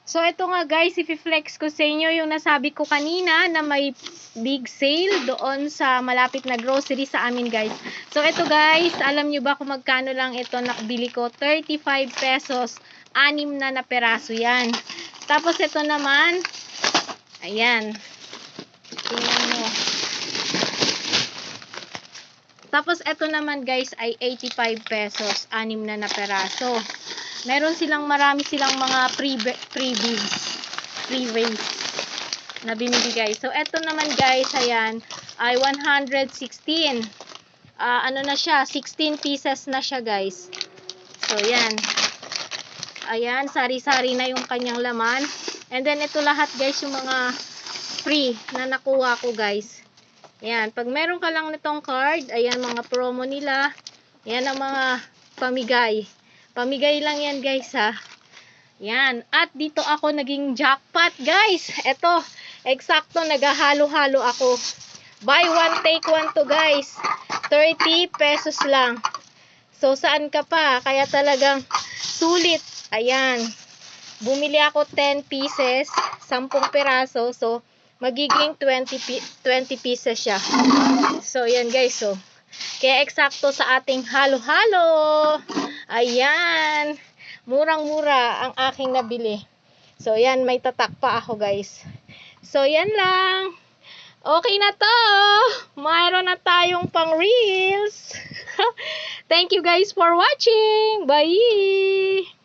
So, ito nga guys, i-flex ko sa inyo yung nasabi ko kanina na may big sale doon sa malapit na grocery sa amin guys. So, ito guys, alam nyo ba kung magkano lang ito nakabili ko? 35 pesos. 6 na peraso yan. Tapos, ito naman, ayan. Tingnan mo. Tapos, ito naman guys ay 85 pesos. 6 na peraso. Meron marami silang mga freebies na binibigay. So, eto naman guys, ayan, ay 116. Ano na siya, 16 pieces na siya guys. So, yan. Ayan, sari-sari na yung kanyang laman. And then, ito lahat guys, yung mga free na nakuha ko guys. Ayan, pag meron ka lang nitong card, ayan, mga promo nila. Ayan ang mga pamigay. Pamigay lang yan guys ha. Yan. At dito ako naging jackpot guys. Ito. Eksakto naghahalo-halo ako. Buy one take one to guys. 30 pesos lang. So saan ka pa? Kaya talagang sulit. Ayan. Bumili ako 10 pieces. 10 peraso. So magiging 20 pieces siya. So yan guys. So kaya eksakto sa ating halo-halo. Ayan. Murang-mura ang aking nabili. So, yan. May tatak pa ako, guys. So, yan lang. Okay na to. Mayroon na tayong pang reels. Thank you guys for watching. Bye!